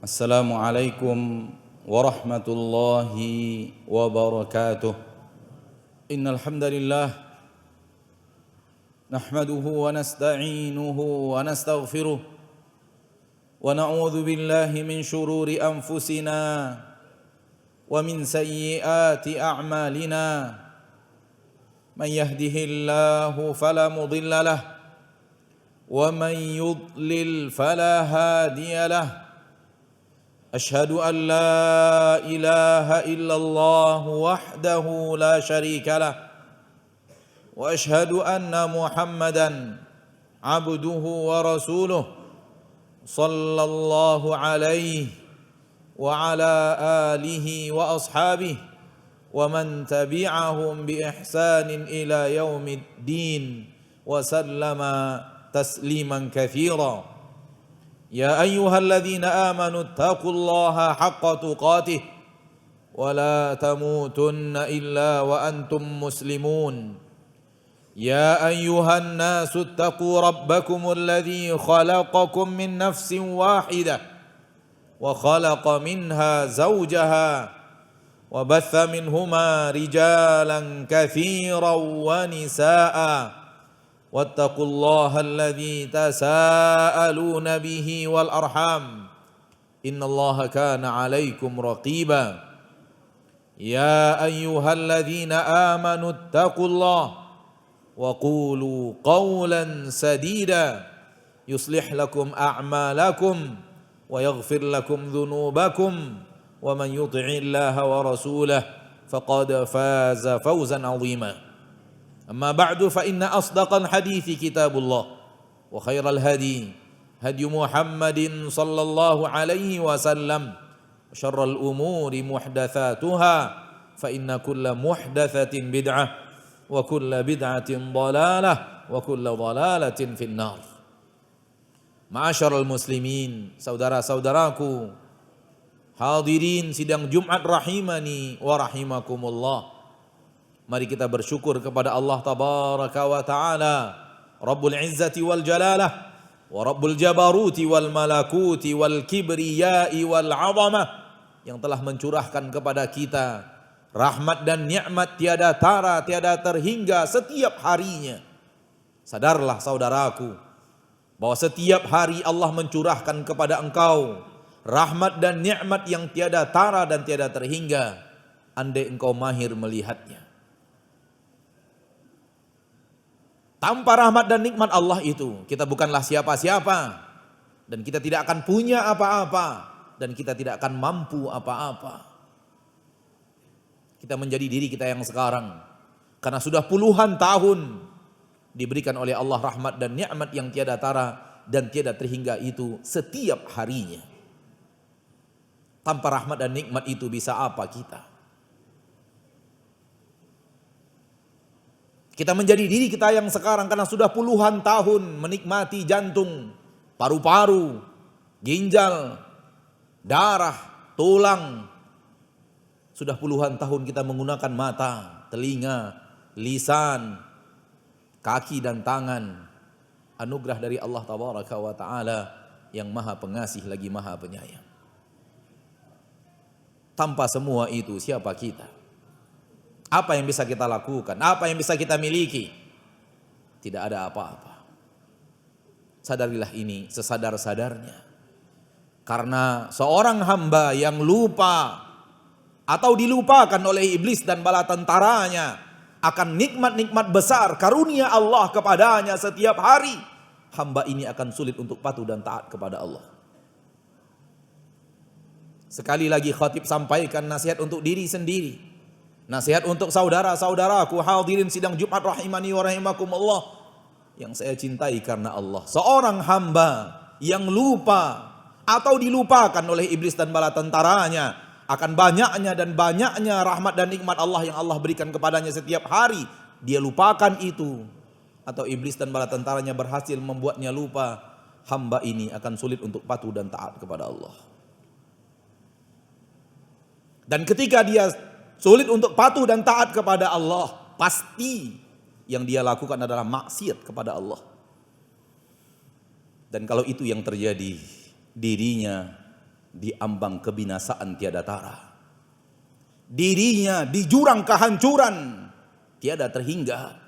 Assalamualaikum warahmatullahi wabarakatuh. Innal hamdalillah nahmaduhu wa nasta'inuhu wa nastaghfiruh wa na'udzu billahi min shururi anfusina wa min sayyiati a'malina. Man yahdihillahu fala mudilla lahu wa man yudlil fala hadiya lahu. أشهد أن لا إله إلا الله وحده لا شريك له وأشهد أن محمدا عبده ورسوله صلى الله عليه وعلى آله وأصحابه ومن تبعهم بإحسان إلى يوم الدين وسلم تسليما كثيرا. يا أيها الذين آمنوا اتقوا الله حق تقاته ولا تموتن إلا وأنتم مسلمون. يا أيها الناس اتقوا ربكم الذي خلقكم من نفس واحدة وخلق منها زوجها وبث منهما رجالا كثيرا ونساء واتقوا الله الذي تساءلون به والأرحام إن الله كان عليكم رقيبا. يا أيها الذين آمنوا اتقوا الله وقولوا قولا سديدا يصلح لكم أعمالكم ويغفر لكم ذنوبكم ومن يطع الله ورسوله فقد فاز فوزا عظيما. أما بعد فإن أصدق الحديث كتاب الله وخير الهدي هدي محمد صلى الله عليه وسلم وشر الأمور محدثاتها فإن كل محدثة بدعة وكل بدعة ضلالة وكل ضلالة في النار. Ma'asyiral muslimin, saudara-saudaraku hadirin sidang Jumat rahimani wa rahimakumullah. Mari kita bersyukur kepada Allah tabaraka wa ta'ala, Rabbul Izzati wal Jalalah wa Rabbul Jabaruti wal Malakuti wal Kibriyai wal 'Azamah, yang telah mencurahkan kepada kita rahmat dan nikmat tiada tara, tiada terhingga setiap harinya. Sadarlah saudaraku bahwa setiap hari Allah mencurahkan kepada engkau rahmat dan nikmat yang tiada tara dan tiada terhingga, andai engkau mahir melihatnya. Tanpa rahmat dan nikmat Allah itu, kita bukanlah siapa-siapa, dan kita tidak akan punya apa-apa, dan kita tidak akan mampu apa-apa. Kita menjadi diri kita yang sekarang karena sudah puluhan tahun diberikan oleh Allah rahmat dan nikmat yang tiada tara dan tiada terhingga itu setiap harinya. Tanpa rahmat dan nikmat itu bisa apa kita? Kita menjadi diri kita yang sekarang karena sudah puluhan tahun menikmati jantung, paru-paru, ginjal, darah, tulang. Sudah puluhan tahun kita menggunakan mata, telinga, lisan, kaki dan tangan. Anugerah dari Allah tabaraka wa ta'ala yang maha pengasih lagi maha penyayang. Tanpa semua itu siapa kita? Apa yang bisa kita lakukan? Apa yang bisa kita miliki? Tidak ada apa-apa. Sadarilah ini sesadar-sadarnya. Karena seorang hamba yang lupa atau dilupakan oleh iblis dan bala tentaranya akan nikmat-nikmat besar karunia Allah kepadanya setiap hari, hamba ini akan sulit untuk patuh dan taat kepada Allah. Sekali lagi khatib sampaikan nasihat untuk diri sendiri, nasihat untuk saudara-saudaraku hadirin sidang Jumat rahimani wa rahimakumullah yang saya cintai karena Allah. Seorang hamba yang lupa atau dilupakan oleh iblis dan bala tentaranya akan banyaknya dan banyaknya rahmat dan nikmat Allah yang Allah berikan kepadanya setiap hari, dia lupakan itu, atau iblis dan bala tentaranya berhasil membuatnya lupa, hamba ini akan sulit untuk patuh dan taat kepada Allah. Dan ketika dia sulit untuk patuh dan taat kepada Allah, pasti yang dia lakukan adalah maksiat kepada Allah. Dan kalau itu yang terjadi, dirinya di ambang kebinasaan tiada tara. Dirinya di jurang kehancuran tiada terhingga.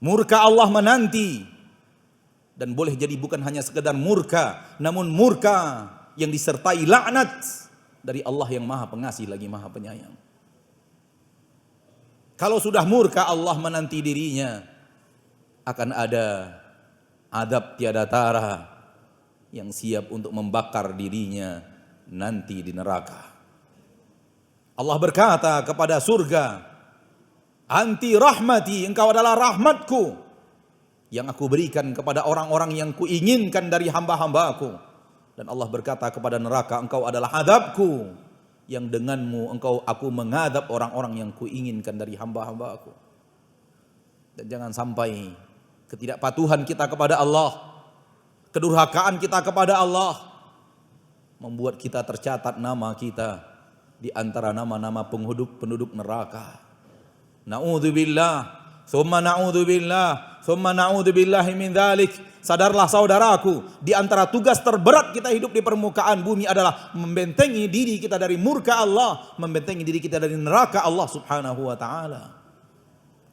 Murka Allah menanti, dan boleh jadi bukan hanya sekedar murka, namun murka yang disertai laknat dari Allah yang Maha Pengasih lagi Maha Penyayang. Kalau sudah murka Allah menanti dirinya, akan ada adab tiada tara yang siap untuk membakar dirinya nanti di neraka. Allah berkata kepada surga, "Anti rahmati, engkau adalah rahmatku yang aku berikan kepada orang-orang yang kuinginkan dari hamba-hambaku." Dan Allah berkata kepada neraka, "Engkau adalah adabku yang denganmu aku mengadab orang-orang yang kuinginkan dari hamba-hambaku." Dan jangan sampai ketidakpatuhan kita kepada Allah, kedurhakaan kita kepada Allah membuat kita tercatat nama kita di antara nama-nama penduduk neraka. Na'udzubillah, thumma na'udzubillah, thumma na'udzubillahi min dzalik. Sadarlah saudaraku, di antara tugas terberat kita hidup di permukaan bumi adalah membentengi diri kita dari murka Allah, membentengi diri kita dari neraka Allah Subhanahu wa taala.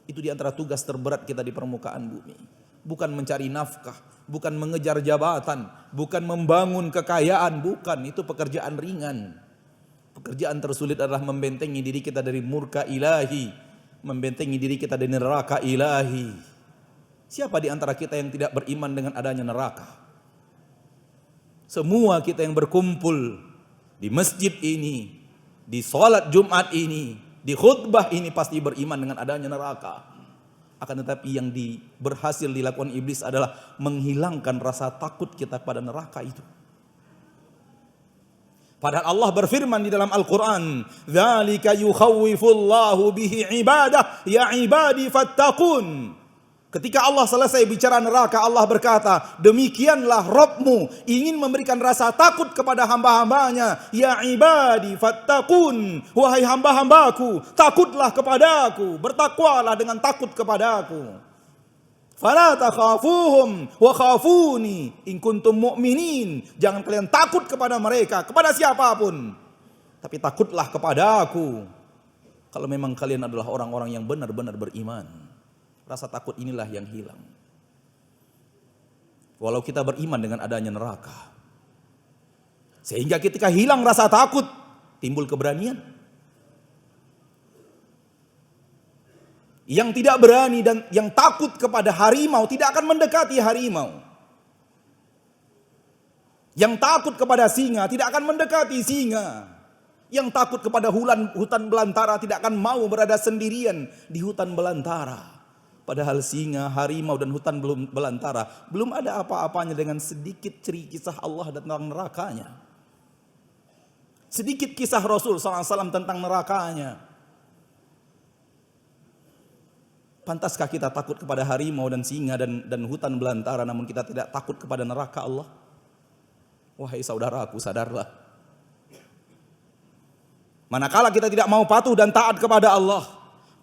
Itu di antara tugas terberat kita di permukaan bumi. Bukan mencari nafkah, bukan mengejar jabatan, bukan membangun kekayaan, bukan, itu pekerjaan ringan. Pekerjaan tersulit adalah membentengi diri kita dari murka ilahi, membentengi diri kita dari neraka ilahi. Siapa di antara kita yang tidak beriman dengan adanya neraka? Semua kita yang berkumpul di masjid ini, di salat Jumat ini, di khutbah ini pasti beriman dengan adanya neraka. Akan tetapi yang berhasil dilakukan iblis adalah menghilangkan rasa takut kita pada neraka itu. Padahal Allah berfirman di dalam Al-Quran, "Dzalika yukhawwifullahu bihi ibadah, ya ibadi fattaqun." Ketika Allah selesai bicara neraka, Allah berkata, "Demikianlah Rabbmu ingin memberikan rasa takut kepada hamba-hambanya. Ya ibadi fattaqun, wahai hamba-hambaku, takutlah kepadaku, bertakwalah dengan takut kepadaku. Fala takhafuhum wa khafuni in kuntum mu'minin." Jangan kalian takut kepada mereka, kepada siapapun, tapi takutlah kepada aku kalau memang kalian adalah orang-orang yang benar-benar beriman. Rasa takut inilah yang hilang. Walau kita beriman dengan adanya neraka, sehingga ketika hilang rasa takut, timbul keberanian. Yang tidak berani dan yang takut kepada harimau tidak akan mendekati harimau. Yang takut kepada singa tidak akan mendekati singa. Yang takut kepada hutan belantara tidak akan mau berada sendirian di hutan belantara. Padahal singa, harimau dan hutan belantara belum ada apa-apanya dengan sedikit kisah Allah tentang nerakanya. Sedikit kisah Rasul SAW tentang nerakanya. Pantaskah kita takut kepada harimau dan singa dan hutan belantara, namun kita tidak takut kepada neraka Allah? Wahai saudaraku, sadarlah. Manakala kita tidak mau patuh dan taat kepada Allah,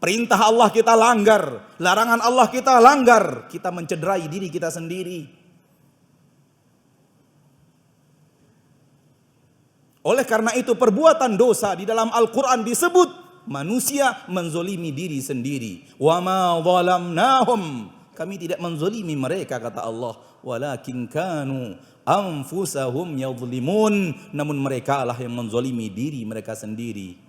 perintah Allah kita langgar, larangan Allah kita langgar, kita mencederai diri kita sendiri. Oleh karena itu perbuatan dosa di dalam Al-Quran disebut manusia menzolimi diri sendiri. Wa ma zalamnahum, kami tidak menzolimi mereka, kata Allah, walakin kanu anfusahum yadhlimun, namun mereka lah yang menzolimi diri mereka sendiri.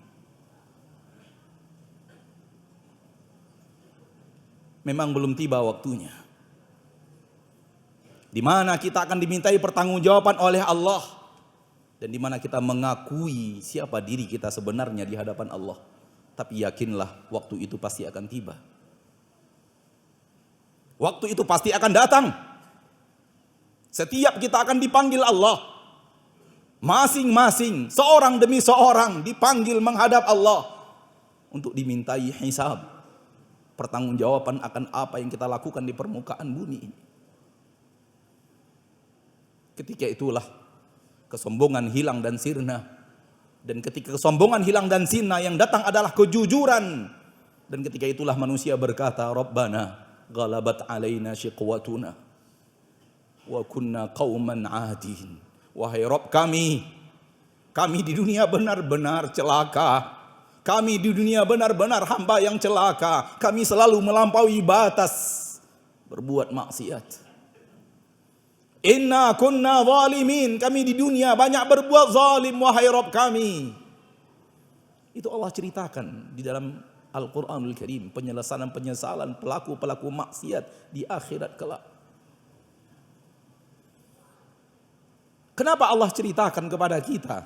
Memang belum tiba waktunya di mana kita akan dimintai pertanggungjawaban oleh Allah dan di mana kita mengakui siapa diri kita sebenarnya di hadapan Allah. Tapi yakinlah waktu itu pasti akan tiba. Waktu itu pasti akan datang. Setiap kita akan dipanggil Allah. Masing-masing, seorang demi seorang dipanggil menghadap Allah untuk dimintai hisab. Pertanggungjawaban akan apa yang kita lakukan di permukaan bumi ini. Ketika itulah kesombongan hilang dan sirna. Dan ketika kesombongan hilang dan sirna, yang datang adalah kejujuran. Dan ketika itulah manusia berkata, Rabbana ghalabat alaina shiqwatuna. wa kunna qauman 'adin. Wahai Rabb kami di dunia benar-benar celaka. Kami di dunia benar-benar hamba yang celaka. Kami selalu melampaui batas berbuat maksiat. Inna kunna zalimin. Kami di dunia banyak berbuat zalim, wahai Rabb kami. Itu Allah ceritakan di dalam Al-Quranul Karim. Penyesalan pelaku-pelaku maksiat di akhirat kelak. Kenapa Allah ceritakan kepada kita?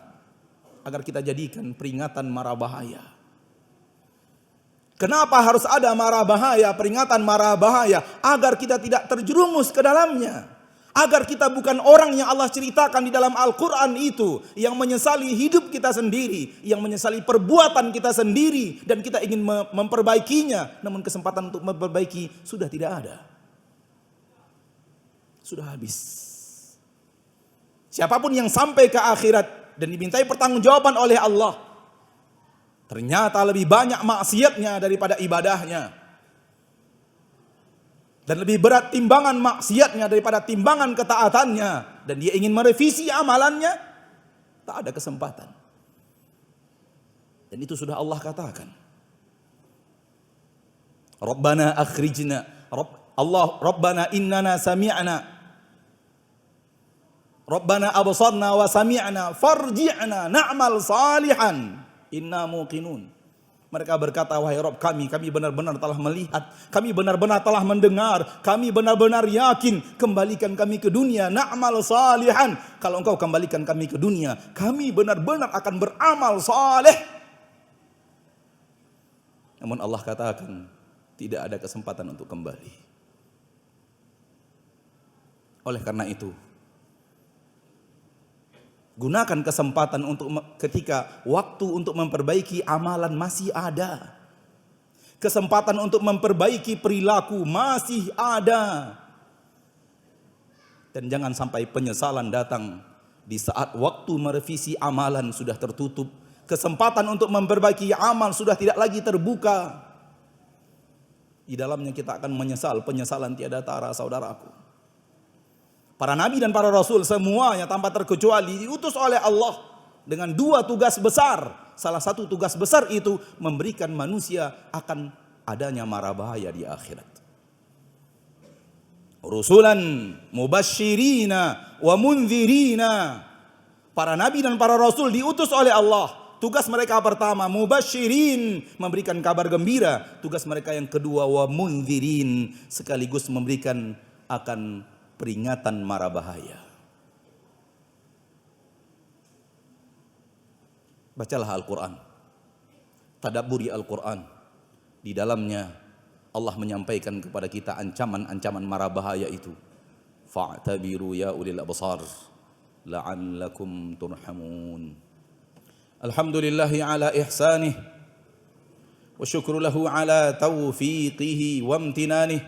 Agar kita jadikan peringatan mara bahaya. Kenapa harus ada mara bahaya, peringatan mara bahaya? Agar kita tidak terjerumus ke dalamnya. Agar kita bukan orang yang Allah ceritakan di dalam Al-Quran itu, yang menyesali hidup kita sendiri, yang menyesali perbuatan kita sendiri, dan kita ingin memperbaikinya, namun kesempatan untuk memperbaiki sudah tidak ada. Sudah habis. Siapapun yang sampai ke akhirat dan dimintai pertanggungjawaban oleh Allah, ternyata lebih banyak maksiatnya daripada ibadahnya. Dan lebih berat timbangan maksiatnya daripada timbangan ketaatannya. Dan dia ingin merevisi amalannya, tak ada kesempatan. Dan itu sudah Allah katakan. Rabbana akhrijna. Rabbana innana sami'na. Rabbana absarna wa sami'na. Farji'na na'mal salihan. Inna muqinun. Mereka berkata, wahai Rabb kami benar-benar telah melihat, kami benar-benar telah mendengar, kami benar-benar yakin, kembalikan kami ke dunia, na'mal salihan. Kalau engkau kembalikan kami ke dunia, kami benar-benar akan beramal saleh. Namun Allah katakan, tidak ada kesempatan untuk kembali. Oleh karena itu, gunakan kesempatan untuk ketika waktu untuk memperbaiki amalan masih ada. Kesempatan untuk memperbaiki perilaku masih ada. Dan jangan sampai penyesalan datang di saat waktu merevisi amalan sudah tertutup. Kesempatan untuk memperbaiki amal sudah tidak lagi terbuka. Di dalamnya kita akan menyesal, penyesalan tiada tara, saudaraku. Para nabi dan para rasul semuanya tanpa terkecuali diutus oleh Allah dengan dua tugas besar. Salah satu tugas besar itu memberikan manusia akan adanya mara bahaya di akhirat. Rusulan mubasyirina wa mundzirina. Para nabi dan para rasul diutus oleh Allah. Tugas mereka pertama mubasyirin, memberikan kabar gembira. Tugas mereka yang kedua wa mundzirin, sekaligus memberikan akan peringatan mara bahaya. Bacalah Al-Quran, tadabburi Al-Quran. Di dalamnya Allah menyampaikan kepada kita ancaman-ancaman mara bahaya itu. Fa'tabiru ya ulil absar la'allakum turhamun. Alhamdulillahi ala ihsanih wa syukru lahu ala taufiqihi wa amtinanih.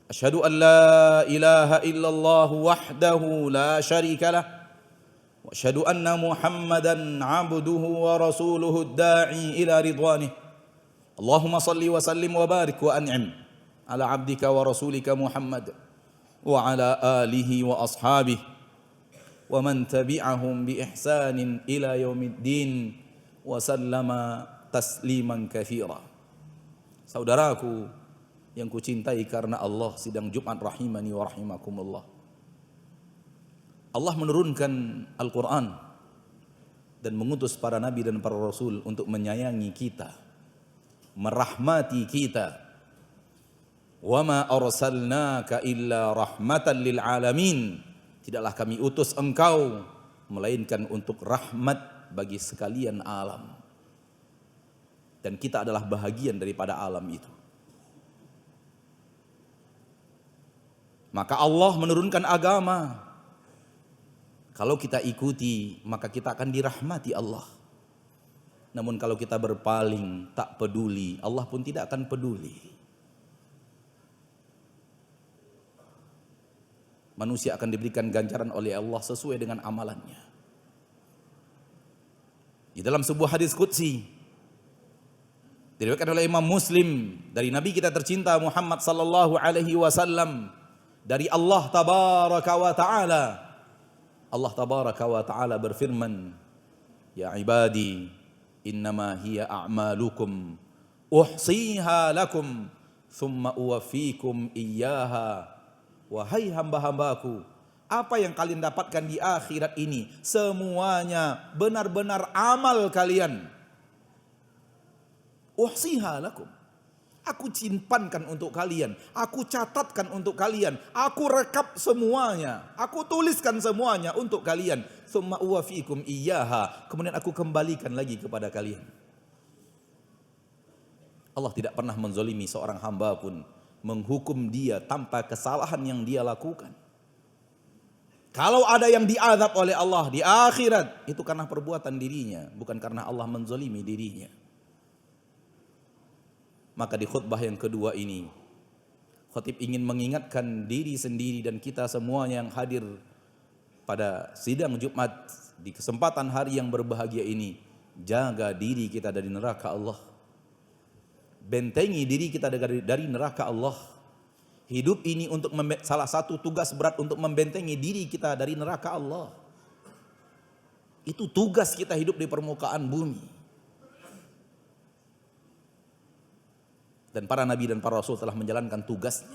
أشهد أن لا إله إلا الله وحده لا شريك له وأشهد أن محمدا عبده ورسوله الداعي إلى رضوانه اللهم صل وسلم وبارك وأنعم على عبدك ورسولك محمد وعلى آله وأصحابه ومن تبعهم بإحسان إلى يوم الدين وسلم تسليما كثيرا. Saudaraku yang kucintai karena Allah, sidang Jumat rahimani wa rahimakumullah. Allah menurunkan Al-Quran dan mengutus para nabi dan para rasul untuk menyayangi kita, merahmati kita. Wa ma arsalnaka illa rahmatan lil alamin. Tidaklah kami utus engkau melainkan untuk rahmat bagi sekalian alam. Dan kita adalah bahagian daripada alam itu. Maka Allah menurunkan agama. Kalau kita ikuti, maka kita akan dirahmati Allah. Namun kalau kita berpaling, tak peduli, Allah pun tidak akan peduli. Manusia akan diberikan ganjaran oleh Allah sesuai dengan amalannya. Di dalam sebuah hadis qudsi diriwayatkan oleh Imam Muslim dari Nabi kita tercinta Muhammad sallallahu alaihi wasallam, dari Allah tabaraka wa ta'ala. Allah tabaraka wa ta'ala berfirman, ya ibadi innama hiya a'malukum uhsiha lakum thumma uwaffikum iyyaha. Wahai hamba-hambaku, apa yang kalian dapatkan di akhirat ini semuanya benar-benar amal kalian. Uhsiha lakum, aku simpankan untuk kalian, aku catatkan untuk kalian, aku rekap semuanya, aku tuliskan semuanya untuk kalian. Tsumma uwafikum iyyaha, kemudian aku kembalikan lagi kepada kalian. Allah tidak pernah menzalimi seorang hamba pun, menghukum dia tanpa kesalahan yang dia lakukan. Kalau ada yang diazab oleh Allah di akhirat, itu karena perbuatan dirinya, bukan karena Allah menzalimi dirinya. Maka di khutbah yang kedua ini, khatib ingin mengingatkan diri sendiri dan kita semuanya yang hadir pada sidang Jumat di kesempatan hari yang berbahagia ini. Jaga diri kita dari neraka Allah. Bentengi diri kita dari neraka Allah. Hidup ini untuk salah satu tugas berat untuk membentengi diri kita dari neraka Allah. Itu tugas kita hidup di permukaan bumi. Dan para nabi dan para rasul telah menjalankan tugasnya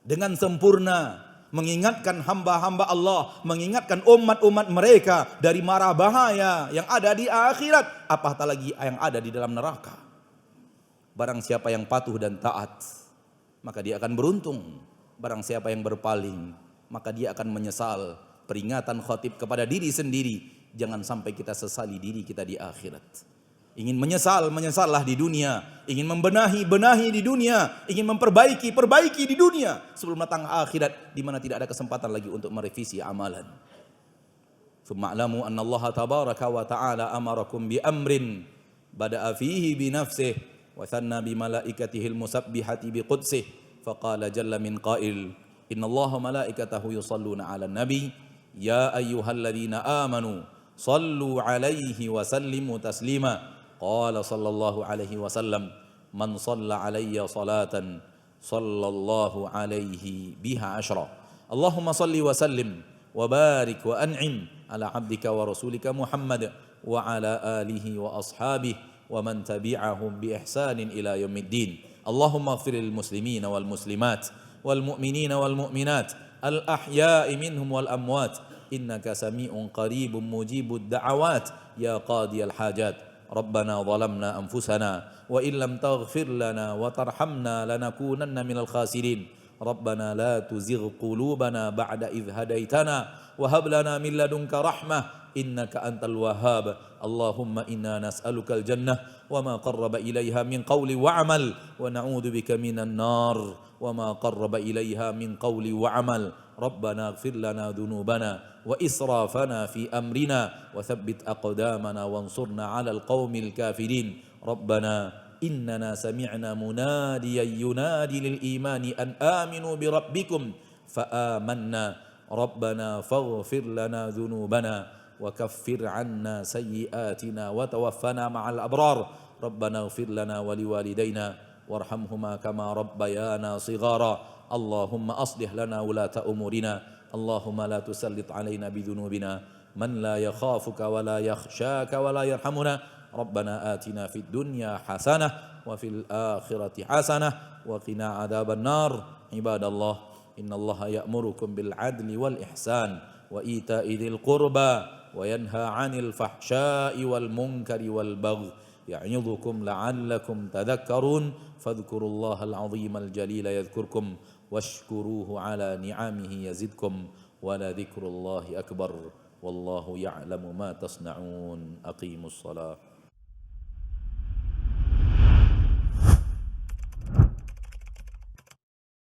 dengan sempurna, mengingatkan hamba-hamba Allah, mengingatkan umat-umat mereka dari mara bahaya yang ada di akhirat, apatah lagi yang ada di dalam neraka. Barang siapa yang patuh dan taat, maka dia akan beruntung. Barang siapa yang berpaling, maka dia akan menyesal. Peringatan khatib kepada diri sendiri, jangan sampai kita sesali diri kita di akhirat. Ingin menyesal, menyesallah di dunia. Ingin membenahi, benahi di dunia. Ingin memperbaiki, perbaiki di dunia. Sebelum datang akhirat, di mana tidak ada kesempatan lagi untuk merevisi amalan. Tsumma anna Allah tabaraka wa ta'ala amarakum bi amrin bada'a fihi bi nafsih wa thanna bi malaikatihil musabbihati bi qudsih. Faqala jalla min qail, inna Allah malaikatahu yusalluna ala nabi. Ya ayyuhalladzina amanu sallu alaihi wa sallimu taslima. Qala sallallahu alaihi wasallam, man shalla alayya salatan sallallahu alaihi biha ashra. Allahumma salli wa sallim wa barik wa an'im ala abdika wa rasulika Muhammad wa ala alihi wa ashabihi wa man tabi'ahum bi ihsanin ila yaumiddin. Allahumma ighfir lil muslimina wal muslimat wal mu'minina wal mu'minat al ahya'i minhum wal amwat innaka sami'un qaribun mujibud da'awat ya qadiyal hajat. ربنا ظلمنا أنفسنا وإن لم تغفر لنا وترحمنا لنكونن من الخاسرين ربنا لا تزغ قلوبنا بعد إذ هديتنا وهب لنا من لدنك رحمة إنك أنت الوهاب اللهم إنا نسألك الجنة وما قرب إليها من قول وعمل ونعوذ بك من النار وما قرب إليها من قول وعمل ربنا اغفر لنا ذنوبنا وإسرافنا في أمرنا وثبت أقدامنا وانصرنا على القوم الكافرين ربنا إننا سمعنا مناديا ينادي للإيمان أن آمنوا بربكم فآمنا ربنا فاغفر لنا ذنوبنا وكفر عنا سيئاتنا وتوفنا مع الأبرار ربنا اغفر لنا ولوالدينا وارحمهما كما ربيانا صغارا اللهم أصلح لنا ولاة أمورنا اللهم لا تسلط علينا بذنوبنا من لا يخافك ولا يخشاك ولا يرحمنا ربنا آتنا في الدنيا حسنة وفي الآخرة حسنة وقنا عذاب النار عباد الله إن الله يأمركم بالعدل والإحسان وإيتاء ذي القربى وينهى عن الفحشاء والمنكر والبغي يعظكم لعلكم تذكرون فاذكروا الله العظيم الجليل يذكركم واشكروه على نعمه يزدكم ولذكر الله أكبر والله يعلم ما تصنعون أقيموا الصلاة